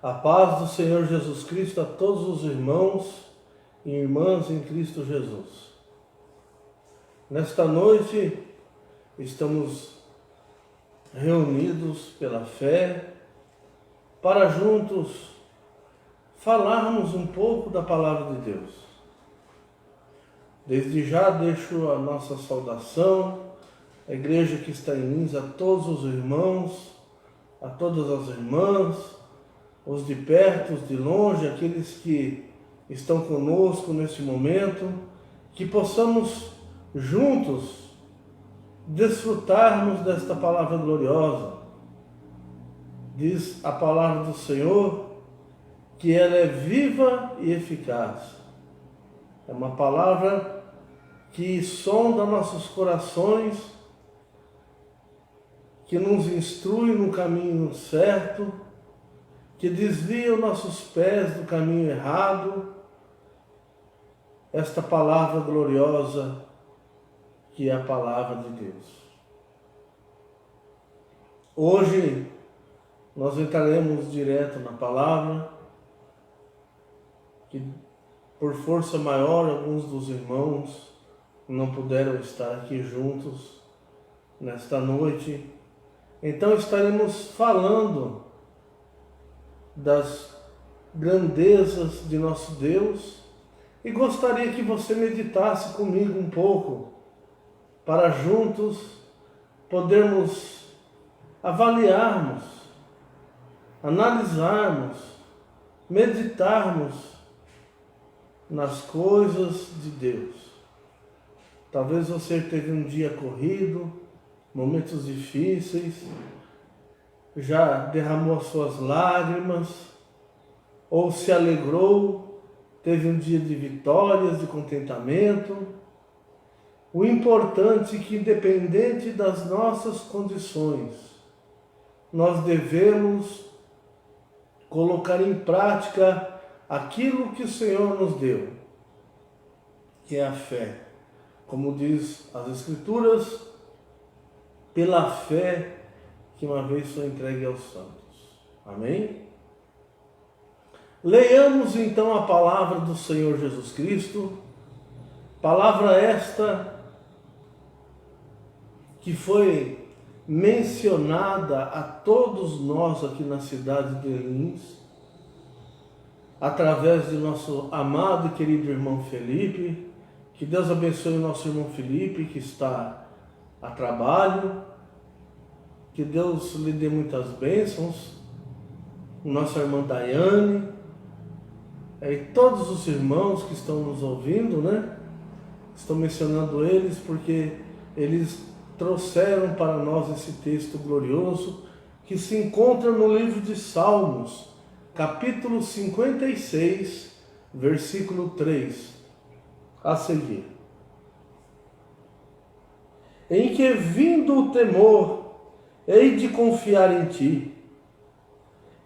A paz do Senhor Jesus Cristo a todos os irmãos e irmãs em Cristo Jesus. Nesta noite estamos reunidos pela fé para juntos falarmos um pouco da palavra de Deus. Desde já deixo a nossa saudação à igreja que está em Lins, a todos os irmãos, a todas as irmãs, os de perto, os de longe, aqueles que estão conosco neste momento, que possamos juntos desfrutarmos desta palavra gloriosa. Diz a palavra do Senhor que ela é viva e eficaz. É uma palavra que sonda nossos corações, que nos instrui no caminho certo, que desvia os nossos pés do caminho errado. Esta palavra gloriosa que é a palavra de Deus. Hoje nós entraremos direto na palavra, que por força maior alguns dos irmãos não puderam estar aqui juntos nesta noite. Então estaremos falando das grandezas de nosso Deus e gostaria que você meditasse comigo um pouco para juntos podermos avaliarmos, analisarmos, meditarmos nas coisas de Deus. Talvez você teve um dia corrido, momentos difíceis, já derramou as suas lágrimas, ou se alegrou, teve um dia de vitórias, de contentamento. O importante é que, independente das nossas condições, nós devemos colocar em prática aquilo que o Senhor nos deu, que é a fé. Como diz as Escrituras, pela fé que uma vez foi entregue aos santos. Amém? Leiamos então a palavra do Senhor Jesus Cristo, palavra esta que foi mencionada a todos nós aqui na cidade de Lins, através de nosso amado e querido irmão Felipe. Que Deus abençoe o nosso irmão Felipe, que está a trabalho. Que Deus lhe dê muitas bênçãos. Nossa irmã Daiane, e todos os irmãos que estão nos ouvindo, né? Estou mencionando eles porque eles trouxeram para nós esse texto glorioso que se encontra no livro de Salmos, capítulo 56, versículo 3, a seguir. Em que vindo o temor, hei de confiar em ti.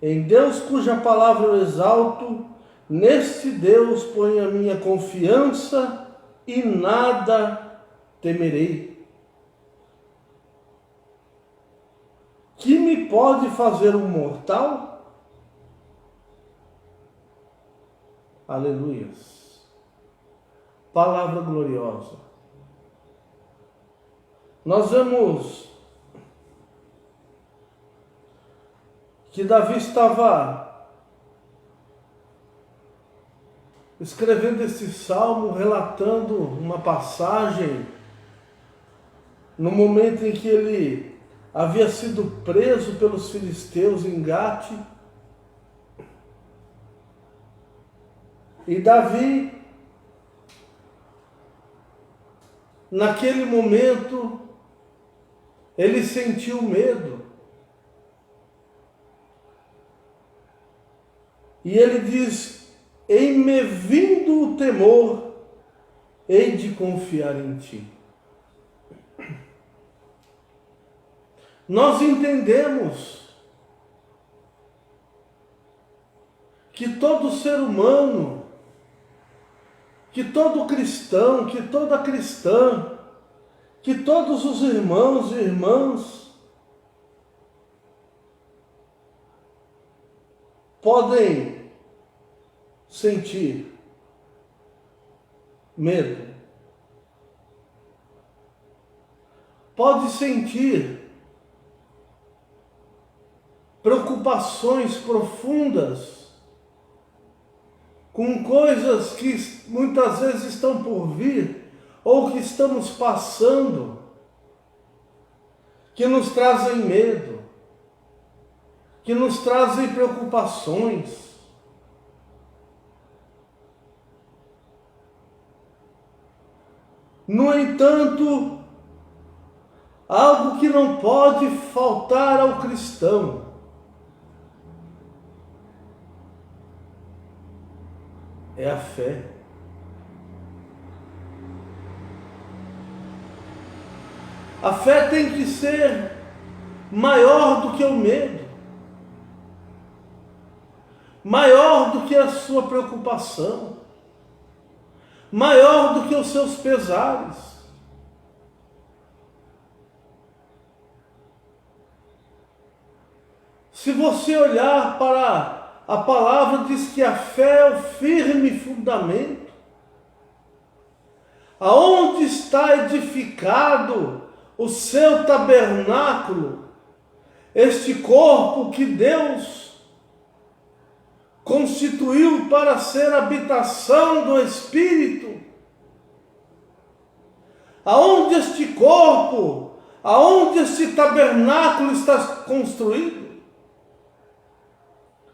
Em Deus cuja palavra eu exalto, neste Deus ponho a minha confiança e nada temerei. Que me pode fazer um mortal? Aleluias. Palavra gloriosa. Nós vemos que Davi estava escrevendo esse salmo, relatando uma passagem no momento em que ele havia sido preso pelos filisteus em Gate. E Davi, naquele momento, ele sentiu medo. E ele diz: em me vindo o temor, hei de confiar em ti. Nós entendemos que todo ser humano, que todo cristão, que toda cristã, que todos os irmãos e irmãs podem sentir medo, pode sentir preocupações profundas com coisas que muitas vezes estão por vir ou que estamos passando, que nos trazem medo, que nos trazem preocupações. No entanto, algo que não pode faltar ao cristão é a fé. A fé tem que ser maior do que o medo, maior do que a sua preocupação, maior do que os seus pesares. Se você olhar para a palavra, diz que a fé é o firme fundamento. Aonde está edificado o seu tabernáculo, este corpo que Deus constituiu para ser habitação do Espírito? Aonde este corpo, aonde este tabernáculo está construído?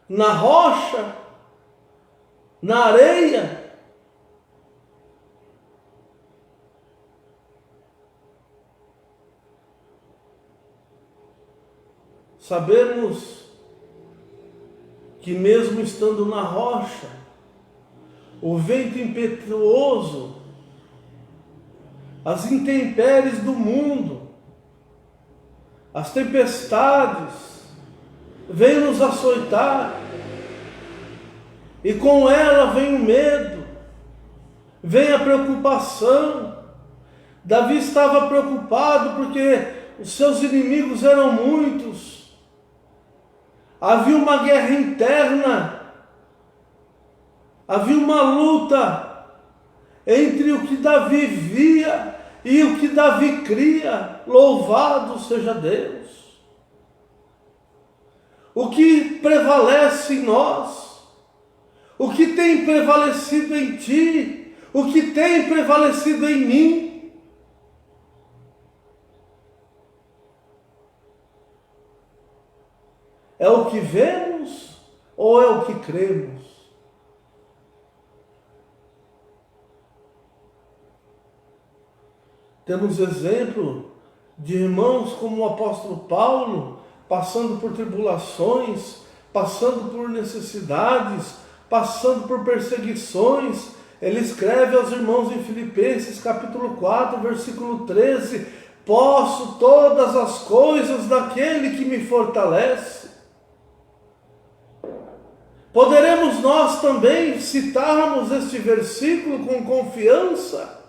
Na rocha? Na areia? Sabemos que mesmo estando na rocha, o vento impetuoso, as intempéries do mundo, as tempestades, vêm nos açoitar, e com ela vem o medo, vem a preocupação. Davi estava preocupado porque os seus inimigos eram muitos. Havia uma guerra interna, havia uma luta entre o que Davi via e o que Davi cria. Louvado seja Deus! O que prevalece em nós, o que tem prevalecido em ti, o que tem prevalecido em mim, é o que vemos ou é o que cremos? Temos exemplo de irmãos como o apóstolo Paulo, passando por tribulações, passando por necessidades, passando por perseguições. Ele escreve aos irmãos em Filipenses capítulo 4, versículo 13: posso todas as coisas naquele que me fortalece. Poderemos nós também citarmos este versículo com confiança?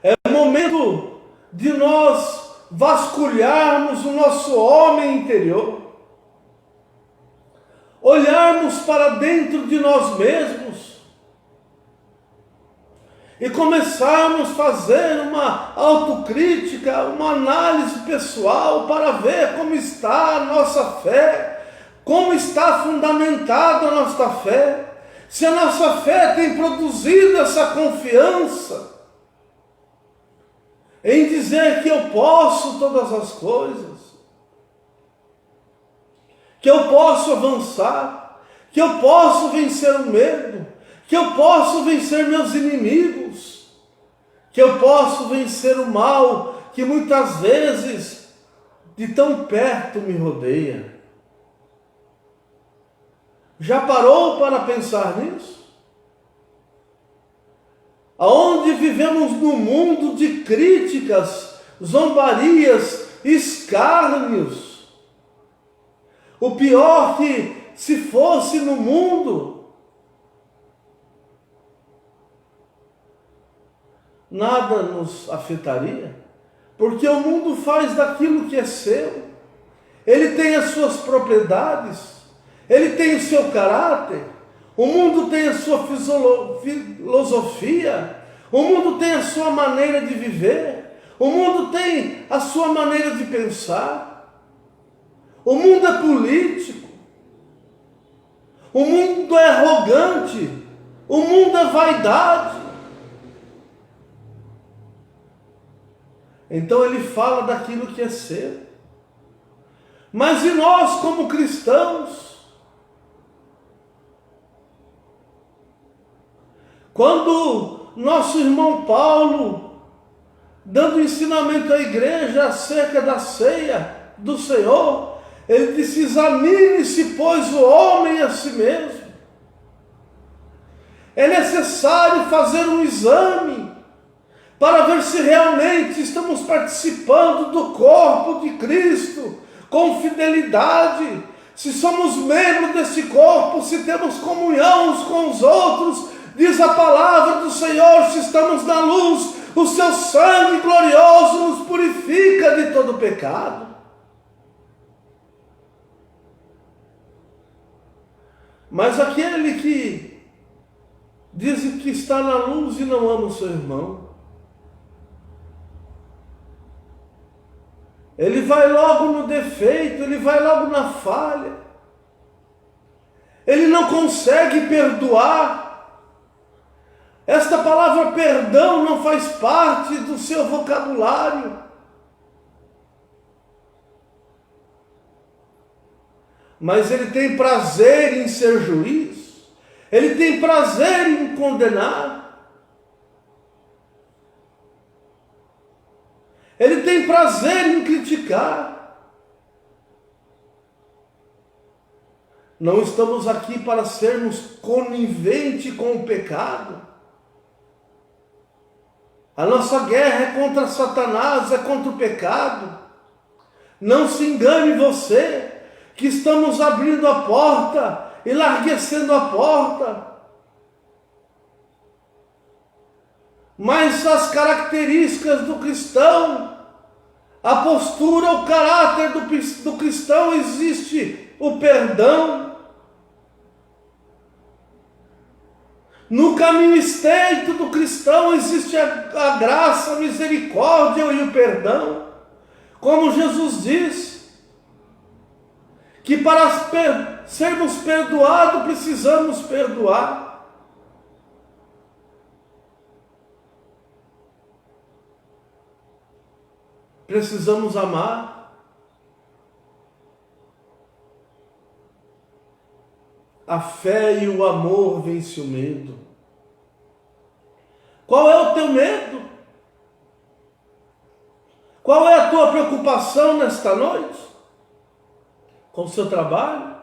É momento de nós vasculharmos o nosso homem interior, olharmos para dentro de nós mesmos e começarmos a fazer uma autocrítica, uma análise pessoal para ver como está a nossa fé, como está fundamentada a nossa fé, se a nossa fé tem produzido essa confiança em dizer que eu posso todas as coisas, que eu posso avançar, que eu posso vencer o medo, que eu posso vencer meus inimigos, que eu posso vencer o mal que muitas vezes de tão perto me rodeia. Já parou para pensar nisso? Aonde vivemos num mundo de críticas, zombarias, escárnios. O pior que se fosse no mundo, nada nos afetaria, porque o mundo faz daquilo que é seu. ele tem as suas propriedades, ele tem o seu caráter, o mundo tem a sua filosofia, o mundo tem a sua maneira de viver, o mundo tem a sua maneira de pensar, o mundo é político, o mundo é arrogante, o mundo é vaidade. Então ele fala daquilo que é seu. Mas e nós como cristãos? Quando nosso irmão Paulo, dando ensinamento à igreja acerca da ceia do Senhor, ele disse: examine-se, pois, o homem a si mesmo. É necessário fazer um exame para ver se realmente estamos participando do corpo de Cristo com fidelidade, se somos membros desse corpo, se temos comunhão uns com os outros. Diz a palavra do Senhor: se estamos na luz, o seu sangue glorioso nos purifica de todo pecado. Mas aquele que diz que está na luz e não ama o seu irmão, ele vai logo no defeito, ele vai logo na falha, ele não consegue perdoar. Esta palavra perdão não faz parte do seu vocabulário. Mas ele tem prazer em ser juiz, ele tem prazer em condenar, ele tem prazer em criticar. Não estamos aqui para sermos coniventes com o pecado. A nossa guerra é contra Satanás, é contra o pecado. Não se engane você, que estamos abrindo a porta e larguecendo a porta. Mas as características do cristão, a postura, o caráter do cristão, existe o perdão. No caminho estreito do cristão existe a graça, a misericórdia e o perdão. Como Jesus diz, que para sermos perdoados precisamos perdoar. Precisamos amar. A fé e o amor vencem o medo. Qual é o teu medo? Qual é a tua preocupação nesta noite? Com o seu trabalho?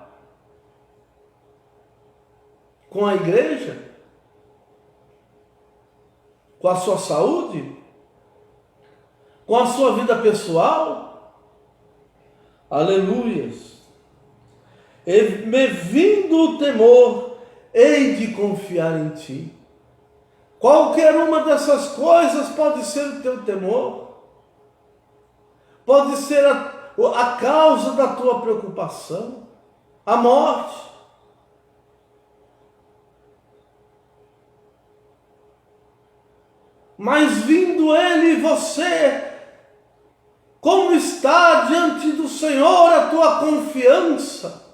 Com a igreja? Com a sua saúde? Com a sua vida pessoal? Aleluias! E me vindo o temor, hei de confiar em ti. Qualquer uma dessas coisas pode ser o teu temor, pode ser a causa da tua preocupação, a morte. Mas vindo ele, você, como está diante do Senhor a tua confiança?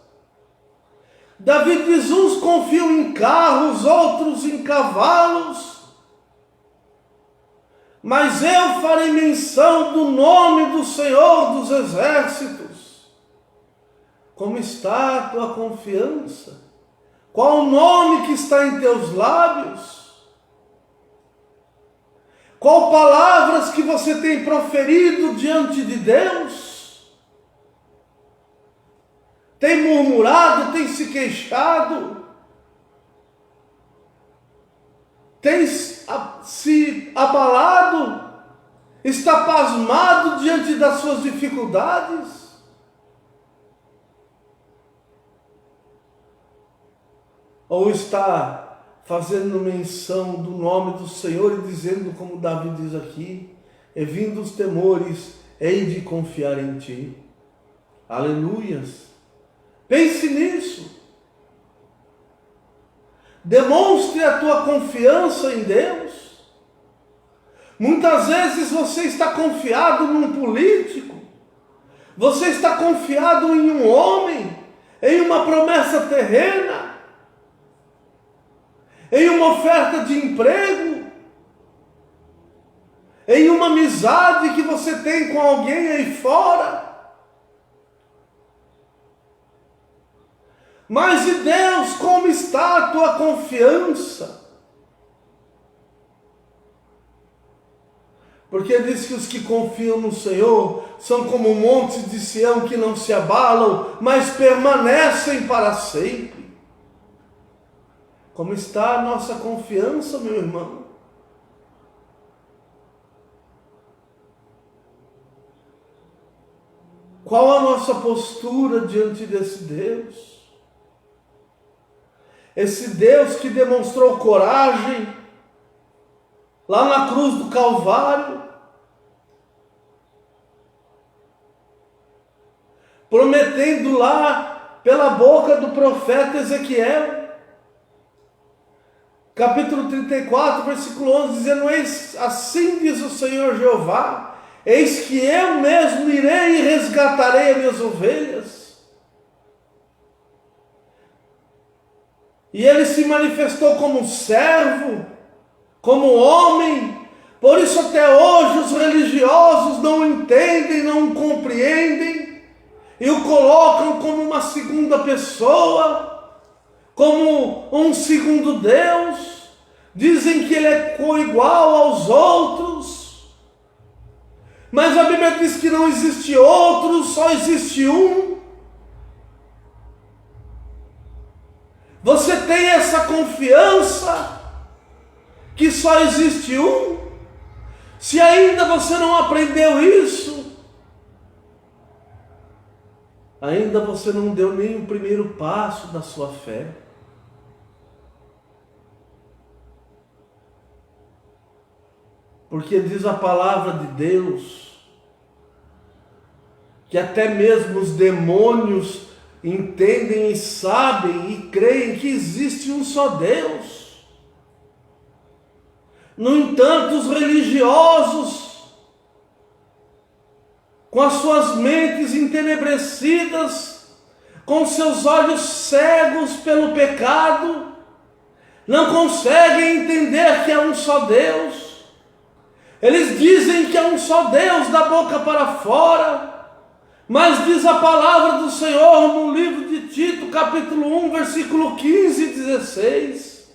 Davi diz: uns confiam em carros, outros em cavalos, mas eu farei menção do nome do Senhor dos exércitos. Como está a tua confiança? Qual o nome que está em teus lábios? Qual palavras que você tem proferido diante de Deus? Tem murmurado, tem se queixado, tem se abalado, está pasmado diante das suas dificuldades? Ou está fazendo menção do nome do Senhor e dizendo, como Davi diz aqui: e vindo os temores, hei de confiar em ti. Aleluias. Pense nisso. Demonstre a tua confiança em Deus. Muitas vezes você está confiado num político, você está confiado em um homem, em uma promessa terrena, em uma oferta de emprego, em uma amizade que você tem com alguém aí fora. Mas e Deus, como está a tua confiança? Porque diz que os que confiam no Senhor são como montes de Sião que não se abalam, mas permanecem para sempre. Como está a nossa confiança, meu irmão? Qual a nossa postura diante desse Deus? Esse Deus que demonstrou coragem lá na cruz do Calvário, prometendo lá pela boca do profeta Ezequiel, capítulo 34, versículo 11, dizendo: eis, assim diz o Senhor Jeová, eis que eu mesmo irei e resgatarei as minhas ovelhas. E ele se manifestou como servo, como homem. Por isso até hoje os religiosos não entendem, não compreendem, e o colocam como uma segunda pessoa, como um segundo Deus. Dizem que ele é igual aos outros, mas a Bíblia diz que não existe outro, só existe um. Você tem essa confiança que só existe um? Se ainda você não aprendeu isso, ainda você não deu nem o primeiro passo da sua fé. Porque diz a palavra de Deus que até mesmo os demônios entendem e sabem e creem que existe um só Deus. No entanto, os religiosos, com as suas mentes entenebrecidas, com seus olhos cegos pelo pecado, não conseguem entender que é um só Deus. Eles dizem que é um só Deus da boca para fora, mas diz a palavra do Senhor no livro de Tito, capítulo 1, versículo 15 e 16.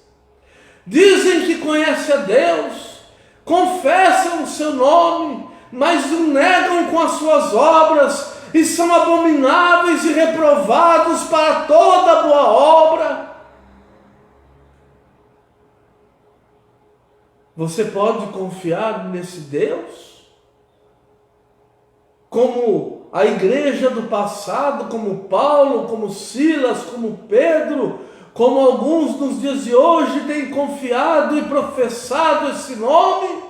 Dizem que conhecem a Deus, confessam o seu nome, mas o negam com as suas obras, e são abomináveis e reprovados para toda boa obra. Você pode confiar nesse Deus? Como a igreja do passado, como Paulo, como Silas, como Pedro, como alguns nos dias de hoje têm confiado e professado esse nome?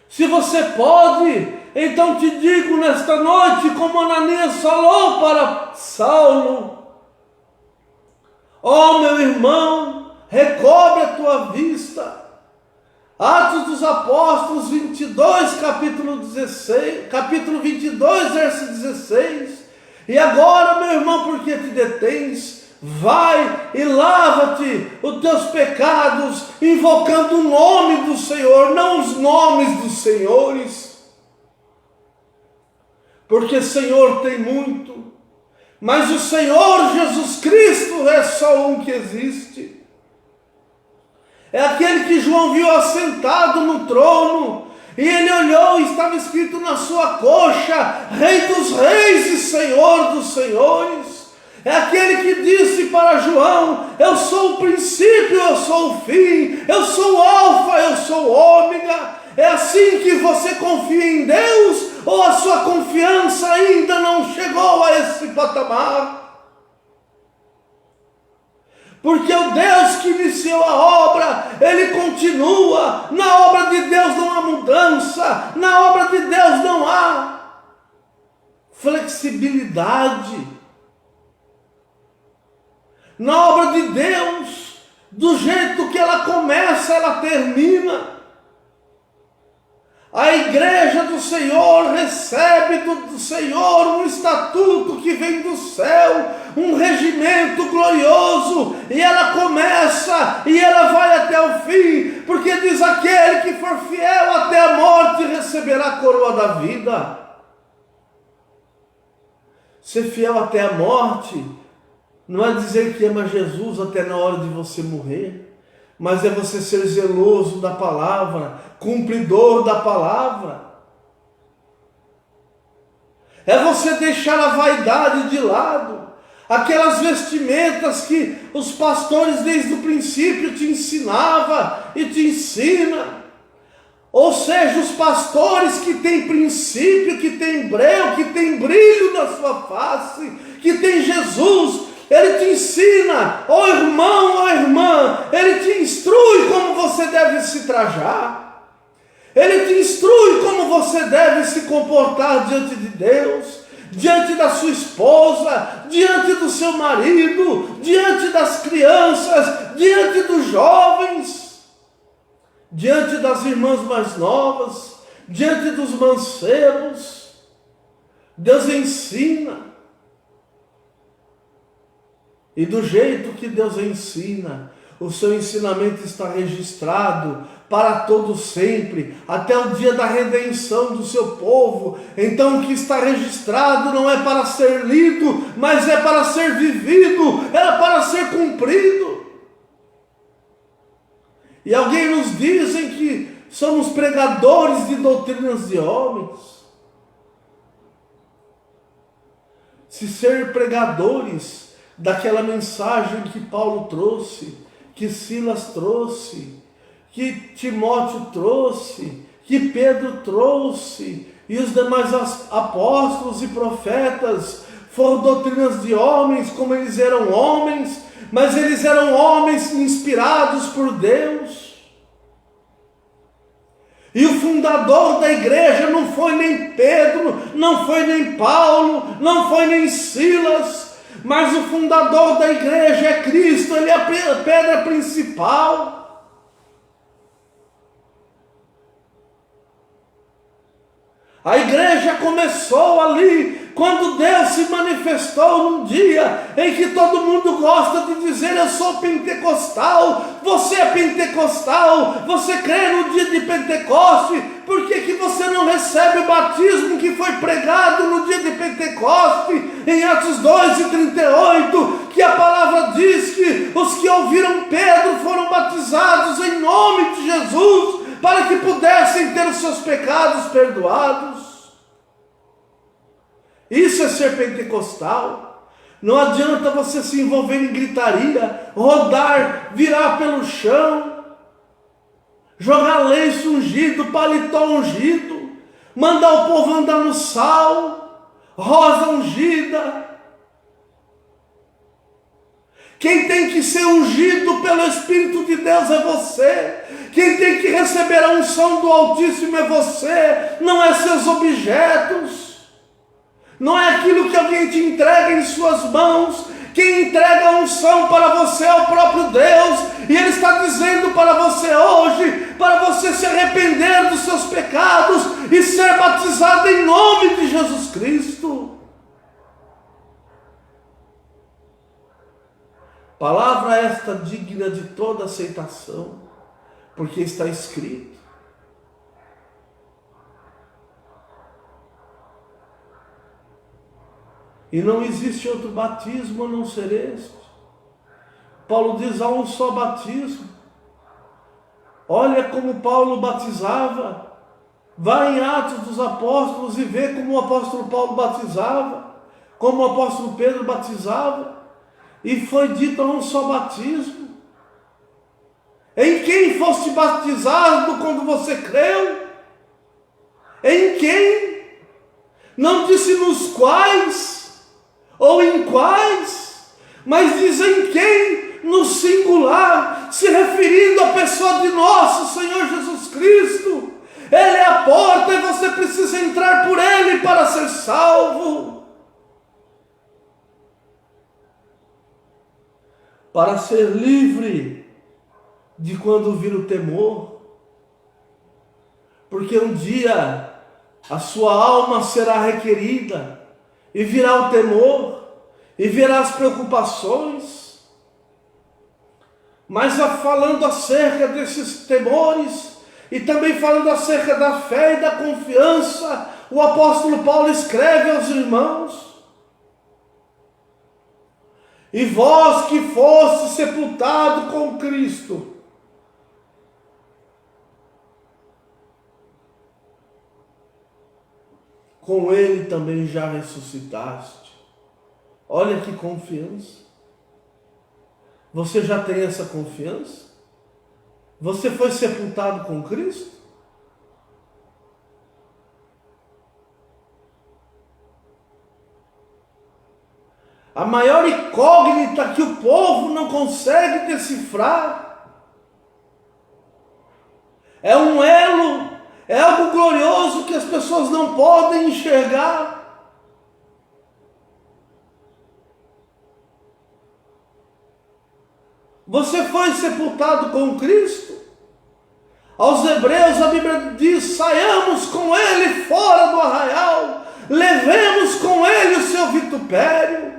Se você pode, então te digo nesta noite, como Ananias falou para Saulo: ó meu irmão, recobre a tua vista. Atos dos Apóstolos 22, capítulo 22, verso 16. E agora, meu irmão, por que te detens? Vai e lava-te os teus pecados, invocando o nome do Senhor, não os nomes dos senhores. Porque Senhor tem muito, mas o Senhor Jesus Cristo é só um que existe. É aquele que João viu assentado no trono, e ele olhou e estava escrito na sua coxa: Rei dos Reis e Senhor dos Senhores. É aquele que disse para João: eu sou o princípio, eu sou o fim, eu sou o alfa, eu sou o ômega. É assim que você confia em Deus, ou a sua confiança ainda não chegou a esse patamar? Porque o Deus que iniciou a obra, Ele continua. Na obra de Deus não há mudança, na obra de Deus não há flexibilidade. Na obra de Deus, do jeito que ela começa, ela termina. A igreja do Senhor recebe do Senhor um estatuto que vem do céu, um regimento glorioso, e ela começa e ela vai até o fim, porque diz: aquele que for fiel até a morte receberá a coroa da vida. Ser fiel até a morte não é dizer que ama Jesus até na hora de você morrer, mas é você ser zeloso da palavra, cumpridor da palavra. É você deixar a vaidade de lado, aquelas vestimentas que os pastores desde o princípio te ensinavam e te ensinam. Ou seja, os pastores que têm princípio, que têm breu, que têm brilho na sua face, que tem Jesus. Ele te ensina, ó irmão, ó irmã, ele te instrui como você deve se trajar, ele te instrui como você deve se comportar diante de Deus, diante da sua esposa, diante do seu marido, diante das crianças, diante dos jovens, diante das irmãs mais novas, diante dos mancebos. Deus ensina. E do jeito que Deus ensina, o seu ensinamento está registrado para todo sempre, até o dia da redenção do seu povo. Então o que está registrado não é para ser lido, mas é para ser vivido, é para ser cumprido. E alguém nos dizem que somos pregadores de doutrinas de homens. Se ser pregadores daquela mensagem que Paulo trouxe, que Silas trouxe, que Timóteo trouxe, que Pedro trouxe, e os demais apóstolos e profetas, foram doutrinas de homens, como eles eram homens, mas eles eram homens inspirados por Deus. E o fundador da igreja não foi nem Pedro, não foi nem Paulo, não foi nem Silas, mas o fundador da igreja é Cristo, ele é a pedra principal. A igreja começou ali, quando Deus se manifestou num dia em que todo mundo gosta de dizer: eu sou pentecostal, você é pentecostal, você crê no dia de Pentecoste. Por que você não recebe o batismo que foi pregado no dia de Pentecoste, em Atos 2:38, que a palavra diz que os que ouviram Pedro foram batizados em nome de Jesus, para que pudessem ter os seus pecados perdoados? Isso é ser pentecostal. Não adianta você se envolver em gritaria, rodar, virar pelo chão, jogar lenço ungido, paletó ungido, mandar o povo andar no sal, rosa ungida. Quem tem que ser ungido pelo Espírito de Deus é você. Quem tem que receber a unção do Altíssimo é você, não é seus objetos. Não é aquilo que alguém te entrega em suas mãos. Quem entrega a unção para você é o próprio Deus. E Ele está dizendo para você hoje, para você se arrepender dos seus pecados e ser batizado em nome de Jesus Cristo. Palavra esta digna de toda aceitação, porque está escrito. E não existe outro batismo a não ser este. Paulo diz: há um só batismo. Olha como Paulo batizava. Vai em Atos dos Apóstolos e vê como o apóstolo Paulo batizava, como o apóstolo Pedro batizava. E foi dito: há um só batismo. Em quem foste batizado quando você creu? Em quem? Não disse nos quais ou em quais, mas diz em quem, no singular, se referindo à pessoa de nosso Senhor Jesus Cristo. Ele é a porta e você precisa entrar por Ele para ser salvo. Para ser livre de quando vir o temor. Porque um dia a sua alma será requerida e virá o temor e virá as preocupações. Mas falando acerca desses temores e também falando acerca da fé e da confiança, o apóstolo Paulo escreve aos irmãos: e vós que foste sepultado com Cristo, com Ele também já ressuscitaste. Olha que confiança. Você já tem essa confiança? Você foi sepultado com Cristo? A maior incógnita que o povo não consegue decifrar é um elo, é algo glorioso que as pessoas não podem enxergar. Você foi sepultado com Cristo? Aos Hebreus a Bíblia diz: saiamos com Ele fora do arraial, levemos com Ele o seu vitupério.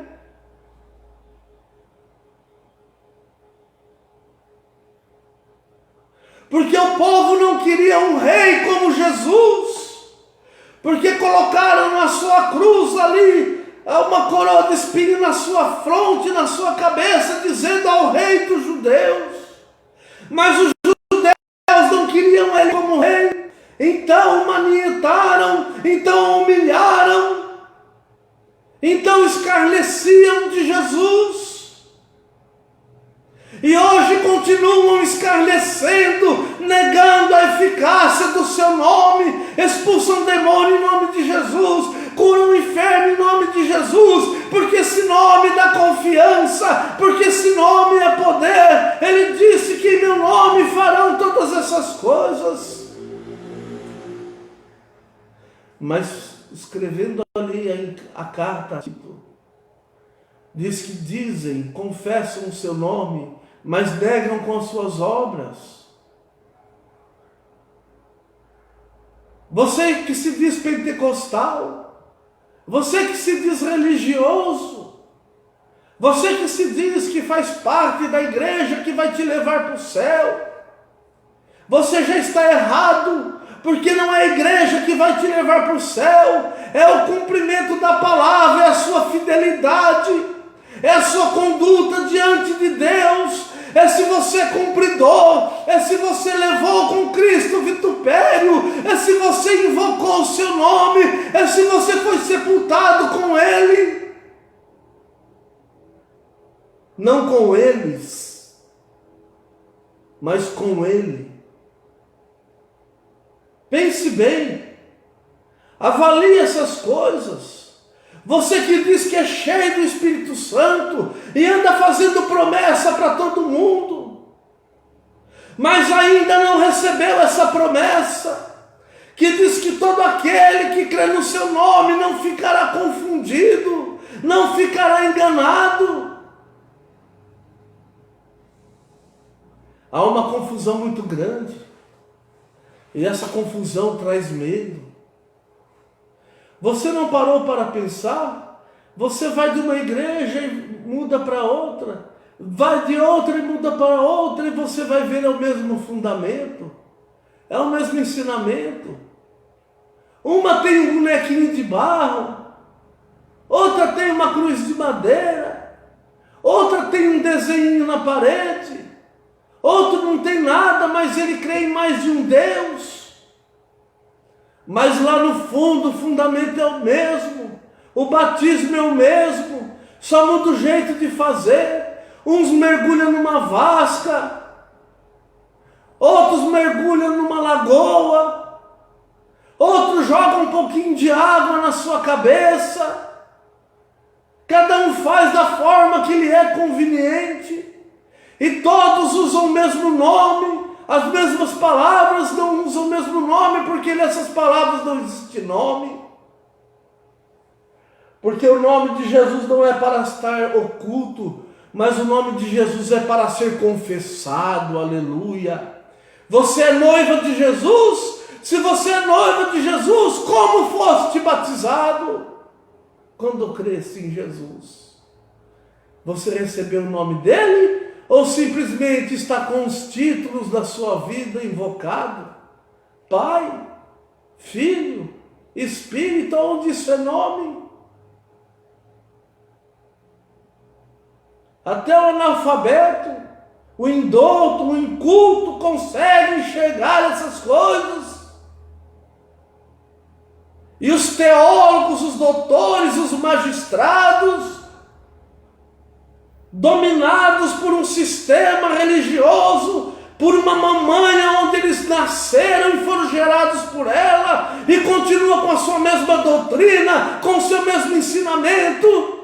Porque o povo não queria um rei como Jesus, porque colocaram na sua cruz ali uma coroa de espinho na sua fronte, na sua cabeça, dizendo ao rei dos judeus. Mas os judeus não queriam ele como rei, então o manietaram, então o humilharam, então escarneciam de Jesus. E hoje continuam escarnecendo, negando a eficácia do seu nome, expulsam demônio em nome de Jesus, curam o inferno em nome de Jesus, porque esse nome dá confiança, porque esse nome é poder. Ele disse que em meu nome farão todas essas coisas. Mas escrevendo ali a carta, diz que dizem, confessam o seu nome, mas negam com as suas obras. Você que se diz pentecostal, você que se diz religioso, você que se diz que faz parte da igreja que vai te levar para o céu, você já está errado, porque não é a igreja que vai te levar para o céu, é o cumprimento da palavra, é a sua fidelidade, é a sua conduta diante de Deus, é se você é cumpridor, é se você levou com Cristo o vitupério, é se você invocou o seu nome, é se você foi sepultado com Ele. Não com eles, mas com Ele. Pense bem, avalie essas coisas. Você que diz que é cheio do Espírito Santo e anda fazendo promessa para todo mundo, mas ainda não recebeu essa promessa, que diz que todo aquele que crê no seu nome não ficará confundido, não ficará enganado. Há uma confusão muito grande, e essa confusão traz medo. Você não parou para pensar? Você vai de uma igreja e muda para outra, vai de outra e muda para outra, e você vai ver o mesmo fundamento, é o mesmo ensinamento. Uma tem um bonequinho de barro, outra tem uma cruz de madeira, outra tem um desenho na parede, outro não tem nada, mas ele crê em mais de um Deus. Mas lá no fundo o fundamento é o mesmo, o batismo é o mesmo, só muda o jeito de fazer. Uns mergulham numa vasca, outros mergulham numa lagoa, outros jogam um pouquinho de água na sua cabeça. Cada um faz da forma que lhe é conveniente, e todos usam o mesmo nome, as mesmas palavras, não usam o mesmo nome, porque nessas palavras não existe nome. Porque o nome de Jesus não é para estar oculto, mas o nome de Jesus é para ser confessado, aleluia. Você é noiva de Jesus? Se você é noiva de Jesus, como foste batizado? Quando cresce em Jesus. Você recebeu o nome dele? Ou simplesmente está com os títulos da sua vida invocado? Pai, Filho, Espírito, onde isso é nome? Até o analfabeto, o indouto, o inculto consegue enxergar essas coisas. E os teólogos, os doutores, os magistrados, dominados por um sistema religioso, por uma mamãe onde eles nasceram e foram gerados por ela, e continuam com a sua mesma doutrina, com o seu mesmo ensinamento.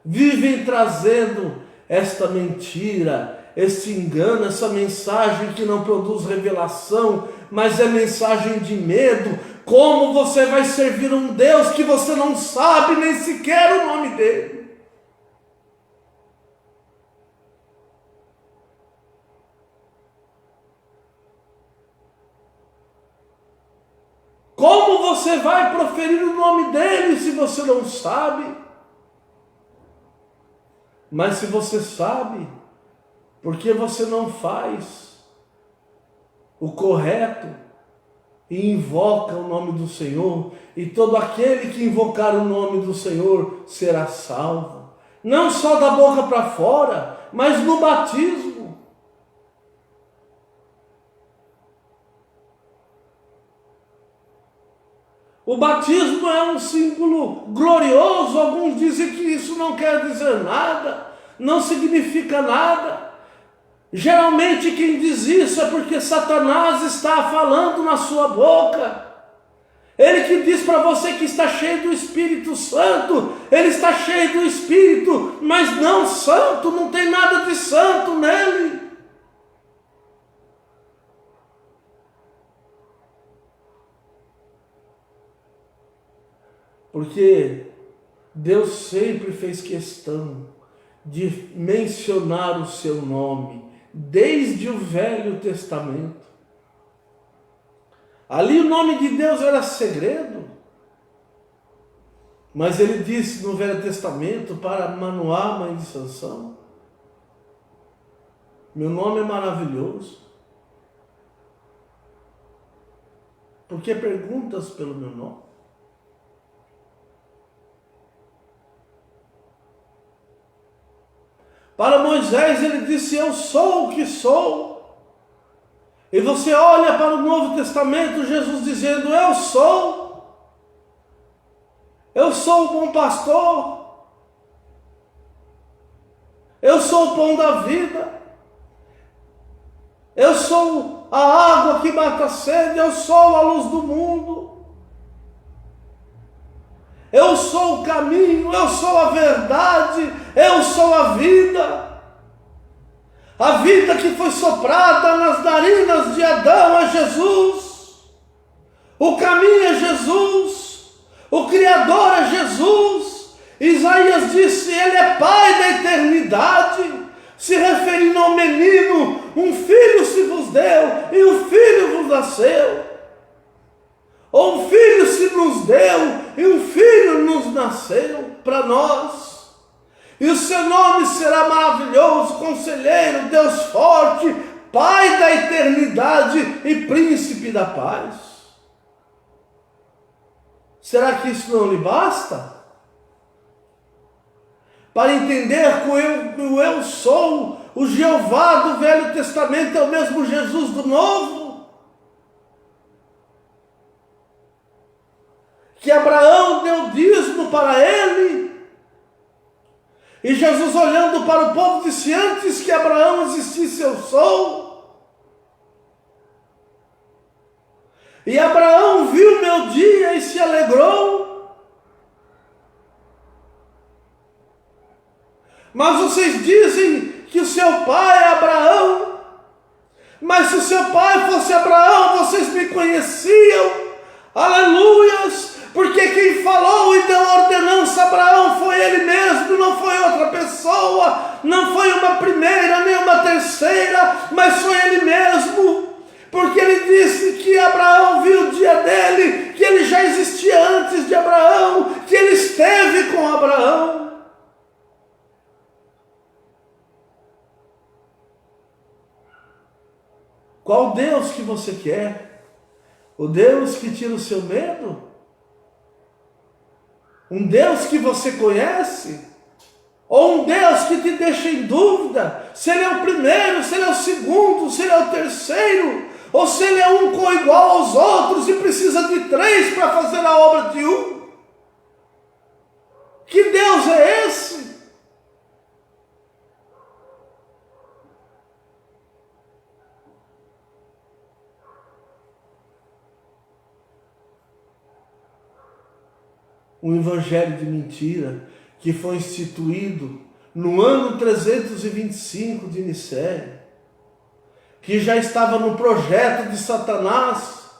Vivem trazendo esta mentira, este engano, essa mensagem que não produz revelação, mas é mensagem de medo. Como você vai servir um Deus que você não sabe nem sequer o nome dele? Como você vai proferir o nome dele se você não sabe? Mas se você sabe, por que você não faz o correto e invoca o nome do Senhor? E todo aquele que invocar o nome do Senhor será salvo. Não só da boca para fora, mas no batismo. O batismo é um símbolo glorioso. Alguns dizem que isso não quer dizer nada, não significa nada. Geralmente quem diz isso é porque Satanás está falando na sua boca. Ele que diz para você que está cheio do Espírito Santo, ele está cheio do Espírito, mas não santo, não tem nada de santo nele. Porque Deus sempre fez questão de mencionar o seu nome, desde o Velho Testamento. Ali o nome de Deus era segredo, mas ele disse no Velho Testamento para Manoá, mãe de Sansão: meu nome é maravilhoso. Por que perguntas pelo meu nome? Para Moisés ele disse: eu sou o que sou. E você olha para o Novo Testamento, Jesus dizendo: eu sou o bom pastor, eu sou o pão da vida, eu sou a água que mata a sede, eu sou a luz do mundo, eu sou o caminho, eu sou a verdade, eu sou a vida. A vida que foi soprada nas narinas de Adão é Jesus. O caminho é Jesus. O Criador é Jesus. Isaías disse: ele é Pai da eternidade, se referindo ao menino. Um filho se vos deu e um filho vos nasceu. Ou um filho se nos deu e um filho nos nasceu para nós. E o seu nome será maravilhoso, Conselheiro, Deus forte, Pai da eternidade e Príncipe da paz. Será que isso não lhe basta? Para entender que o eu sou, o Jeová do Velho Testamento é o mesmo Jesus do Novo? Que Abraão deu dízimo para ele. E Jesus, olhando para o povo, disse: antes que Abraão existisse, eu sou. E Abraão viu meu dia e se alegrou. Mas vocês dizem que o seu pai é Abraão. Mas se o seu pai fosse Abraão, vocês me conheciam. Aleluias! Porque quem falou e deu ordenança a Abraão foi ele mesmo, não foi outra pessoa, não foi uma primeira, nem uma terceira, mas foi ele mesmo. Porque ele disse que Abraão viu o dia dele, que ele já existia antes de Abraão, que ele esteve com Abraão. Qual Deus que você quer? O Deus que tira o seu medo? Um Deus que você conhece? Ou um Deus que te deixa em dúvida se ele é o primeiro, se ele é o segundo, se ele é o terceiro, ou se ele é um igual aos outros e precisa de 3 para fazer a obra de um? Que Deus é esse? Um evangelho de mentira que foi instituído no ano 325 de Nicéia, que já estava no projeto de Satanás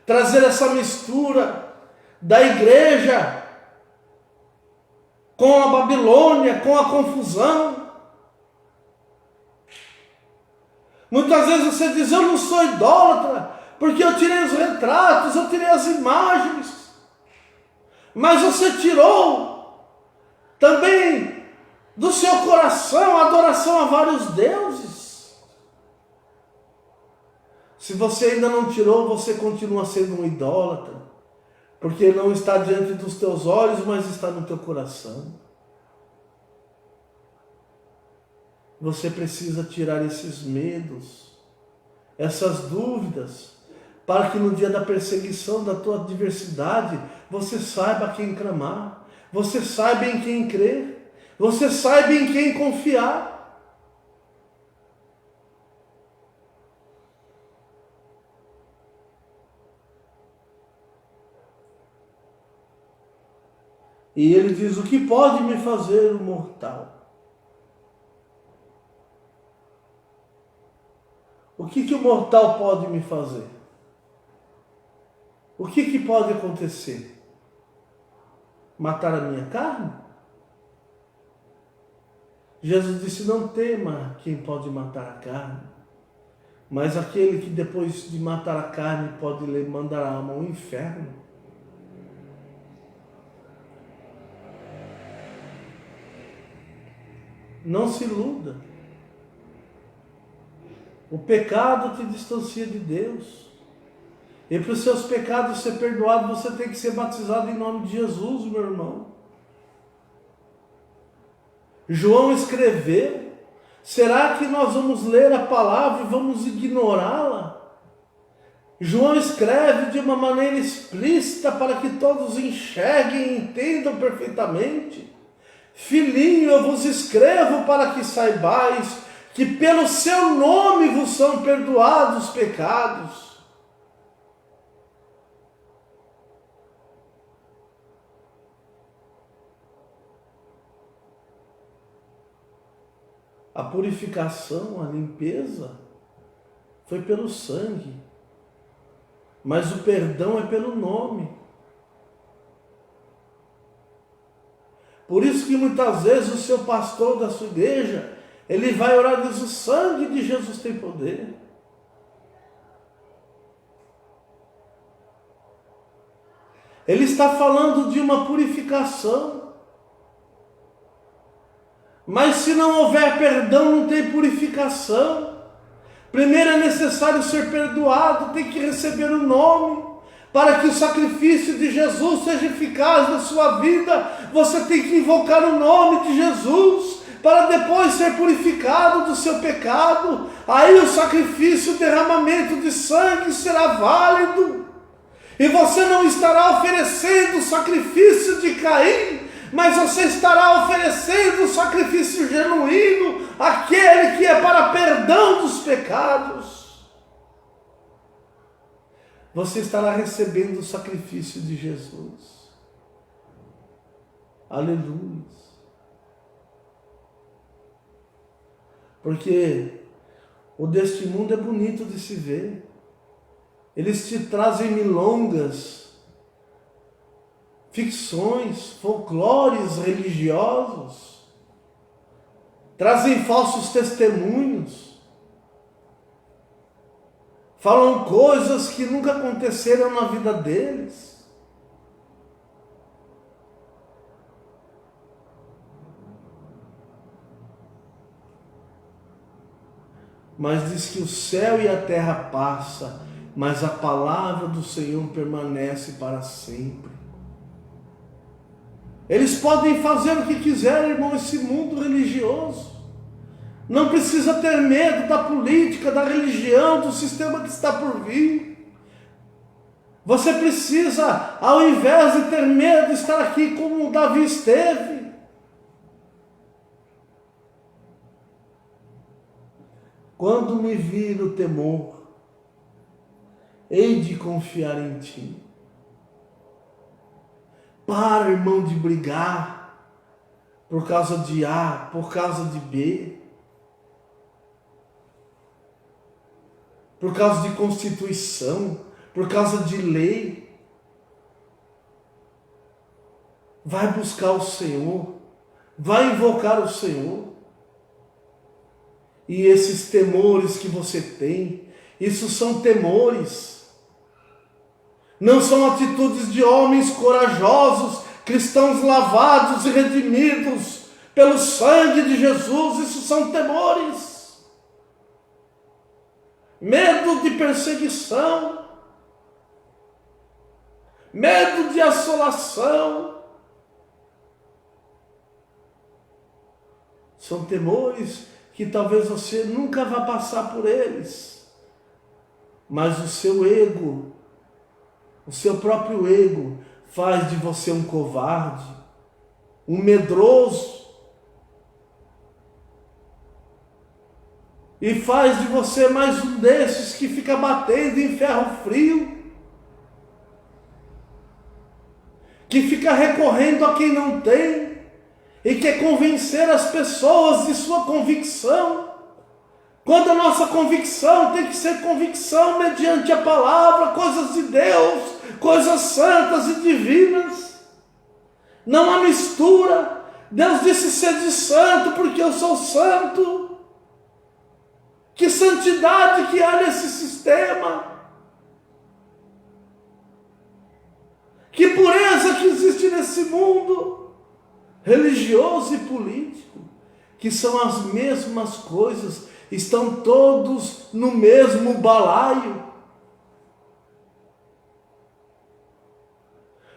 trazer essa mistura da igreja com a Babilônia, com a confusão. Muitas vezes você diz: eu não sou idólatra, porque eu tirei os retratos, eu tirei as imagens. Mas você tirou também do seu coração a adoração a vários deuses. Se você ainda não tirou, você continua sendo um idólatra, porque não está diante dos teus olhos, mas está no teu coração. Você precisa tirar esses medos, essas dúvidas, para que no dia da perseguição da tua adversidade, você saiba quem clamar, você saiba em quem crer, você saiba em quem confiar. E ele diz: o que pode me fazer o mortal? O que o mortal pode me fazer? O que pode acontecer? Matar a minha carne? Jesus disse: não tema quem pode matar a carne, mas aquele que depois de matar a carne pode lhe mandar a alma ao inferno. Não se iluda. O pecado te distancia de Deus. E para os seus pecados ser perdoados, você tem que ser batizado em nome de Jesus, meu irmão. João escreveu. Será que nós vamos ler a palavra e vamos ignorá-la? João escreve de uma maneira explícita para que todos enxerguem e entendam perfeitamente. Filhinho, eu vos escrevo para que saibais que pelo seu nome vos são perdoados os pecados. A purificação, a limpeza foi pelo sangue, mas o perdão é pelo nome. Por isso que muitas vezes o seu pastor da sua igreja, ele vai orar e diz: o sangue de Jesus tem poder. Ele está falando de uma purificação. Mas se não houver perdão, não tem purificação. Primeiro é necessário ser perdoado, tem que receber o nome. Para que o sacrifício de Jesus seja eficaz na sua vida, você tem que invocar o nome de Jesus, para depois ser purificado do seu pecado. Aí o sacrifício, o derramamento de sangue será válido. E você não estará oferecendo o sacrifício de Caim, mas você estará oferecendo o sacrifício genuíno, aquele que é para perdão dos pecados. Você estará recebendo o sacrifício de Jesus. Aleluia. Porque o deste mundo é bonito de se ver. Eles te trazem milongas, ficções, folclores religiosos, trazem falsos testemunhos, falam coisas que nunca aconteceram na vida deles. Mas diz que o céu e a terra passam, mas a palavra do Senhor permanece para sempre. Eles podem fazer o que quiserem, irmão, esse mundo religioso. Não precisa ter medo da política, da religião, do sistema que está por vir. Você precisa, ao invés de ter medo, estar aqui como Davi esteve. Quando me vir o temor, hei de confiar em ti. Para, irmão, de brigar por causa de A, por causa de B, por causa de Constituição, por causa de lei. Vai buscar o Senhor, vai invocar o Senhor. E esses temores que você tem, isso são temores. Não são atitudes de homens corajosos, cristãos lavados e redimidos pelo sangue de Jesus. Isso são temores. Medo de perseguição, medo de assolação. São temores que talvez você nunca vá passar por eles, mas o seu ego, o seu próprio ego, faz de você um covarde, um medroso, e faz de você mais um desses que fica batendo em ferro frio, que fica recorrendo a quem não tem, e quer convencer as pessoas de sua convicção, quando a nossa convicção tem que ser convicção mediante a palavra, coisas de Deus, coisas santas e divinas. Não há mistura. Deus disse: sede santo, porque eu sou santo. Que santidade que há nesse sistema. Que pureza que existe nesse mundo religioso e político, que são as mesmas coisas, estão todos no mesmo balaio.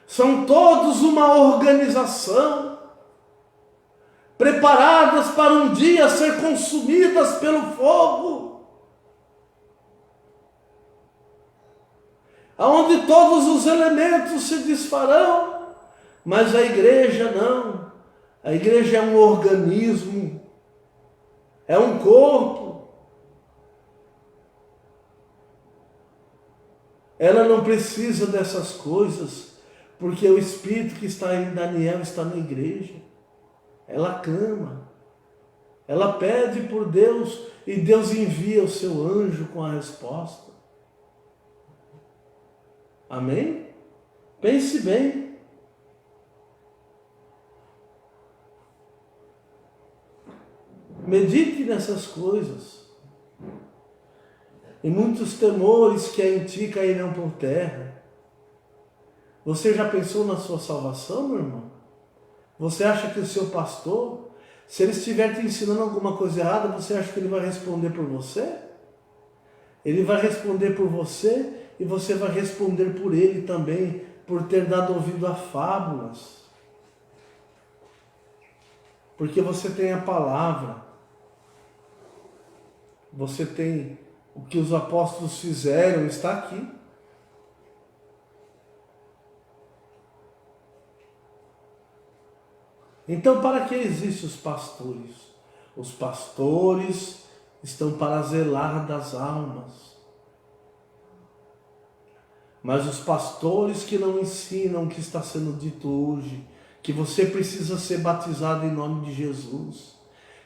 São todos uma organização, preparadas para um dia ser consumidas pelo fogo, aonde todos os elementos se desfarão, mas a igreja não. A igreja é um organismo, é um corpo. Ela não precisa dessas coisas, porque o Espírito que está em Daniel está na igreja. Ela clama, ela pede por Deus e Deus envia o seu anjo com a resposta. Amém? Pense bem. Medite nessas coisas. E muitos temores que há em ti cairão por terra. Você já pensou na sua salvação, meu irmão? Você acha que o seu pastor, se ele estiver te ensinando alguma coisa errada, você acha que ele vai responder por você? Ele vai responder por você e você vai responder por ele também, por ter dado ouvido a fábulas. Porque você tem a palavra. Você tem o que os apóstolos fizeram, está aqui. Então, para que existem os pastores? Os pastores estão para zelar das almas. Mas os pastores que não ensinam o que está sendo dito hoje, que você precisa ser batizado em nome de Jesus,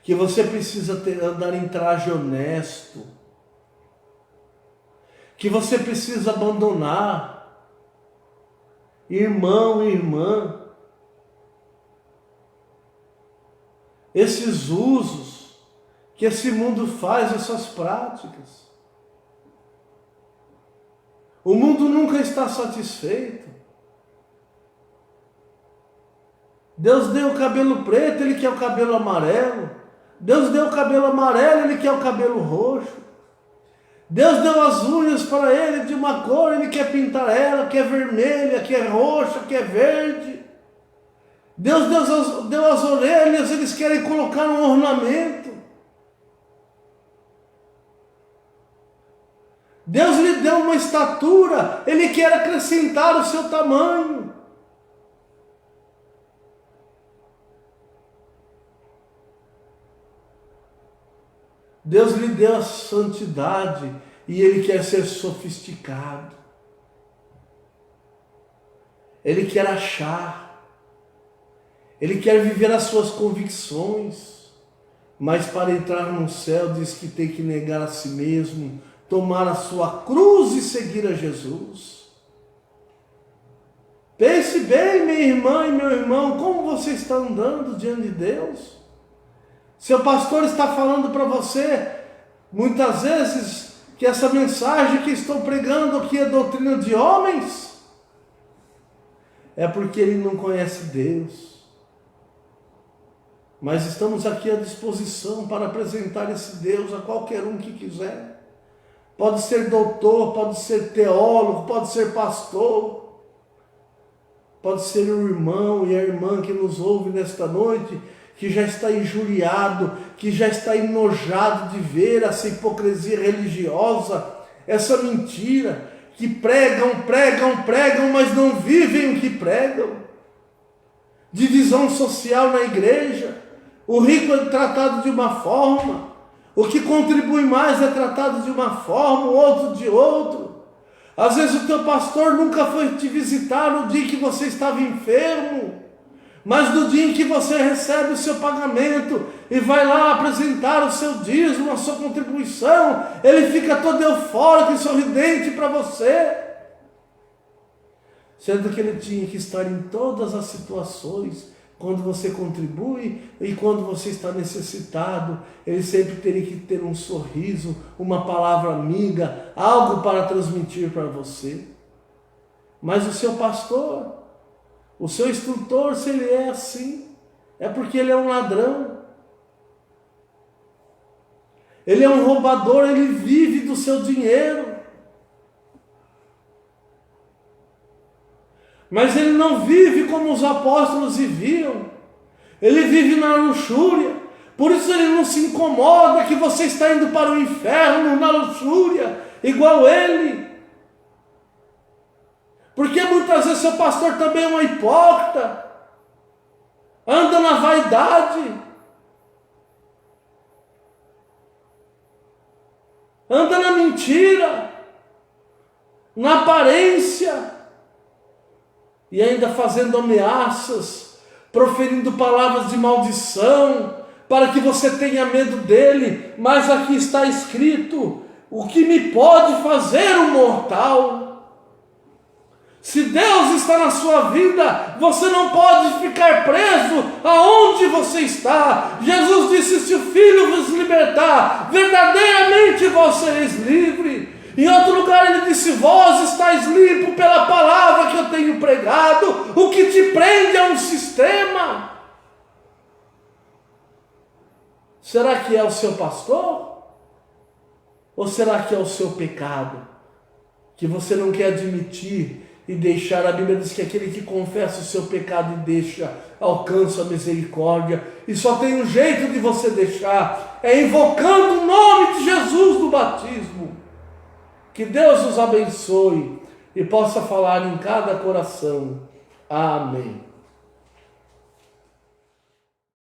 que você precisa andar em traje honesto, que você precisa abandonar, irmão e irmã, esses usos que esse mundo faz, essas práticas. O mundo nunca está satisfeito. Deus deu o cabelo preto, Ele quer o cabelo amarelo. Deus deu o cabelo amarelo, Ele quer o cabelo roxo. Deus deu as unhas para Ele de uma cor, Ele quer pintar ela, quer vermelha, quer roxa, quer verde. Deus deu as orelhas, eles querem colocar um ornamento. Deus lhe deu uma estatura, Ele quer acrescentar o seu tamanho. Deus lhe deu a santidade e Ele quer ser sofisticado. Ele quer achar. Ele quer viver as suas convicções. Mas para entrar no céu diz que tem que negar a si mesmo, tomar a sua cruz e seguir a Jesus. Pense bem, minha irmã e meu irmão, como você está andando diante de Deus. Seu pastor está falando para você, muitas vezes, que essa mensagem que estou pregando aqui é doutrina de homens. É porque ele não conhece Deus. Mas estamos aqui à disposição para apresentar esse Deus a qualquer um que quiser. Pode ser doutor, pode ser teólogo, pode ser pastor, pode ser o irmão e a irmã que nos ouve nesta noite, que já está injuriado, que já está enojado de ver essa hipocrisia religiosa, essa mentira, que pregam, mas não vivem o que pregam. Divisão social na igreja, o rico é tratado de uma forma, o que contribui mais é tratado de uma forma, o outro de outro. Às vezes o teu pastor nunca foi te visitar no dia que você estava enfermo, mas no dia em que você recebe o seu pagamento e vai lá apresentar o seu dízimo, a sua contribuição, ele fica todo eufórico e sorridente para você. Sendo que ele tinha que estar em todas as situações, quando você contribui e quando você está necessitado, ele sempre teria que ter um sorriso, uma palavra amiga, algo para transmitir para você. Mas o seu pastor, o seu instrutor, se ele é assim, é porque ele é um ladrão. Ele é um roubador, ele vive do seu dinheiro. Mas ele não vive como os apóstolos viviam. Ele vive na luxúria. Por isso ele não se incomoda que você está indo para o inferno na luxúria, igual ele. Porque muitas vezes seu pastor também é um hipócrita. Anda na vaidade. Anda na mentira. Na aparência. E ainda fazendo ameaças, proferindo palavras de maldição, para que você tenha medo dele. Mas aqui está escrito: o que me pode fazer um mortal? Se Deus está na sua vida, você não pode ficar preso aonde você está. Jesus disse: se o Filho vos libertar, verdadeiramente vós sereis livres. Em outro lugar ele disse: vós estáis limpos pela palavra que eu tenho pregado. O que te prende é um sistema. Será que é o seu pastor? Ou será que é o seu pecado? Que você não quer admitir e deixar. A Bíblia diz que aquele que confessa o seu pecado e deixa, alcança a misericórdia. E só tem um jeito de você deixar, é invocando o nome de Jesus no batismo. Que Deus os abençoe e possa falar em cada coração. Amém.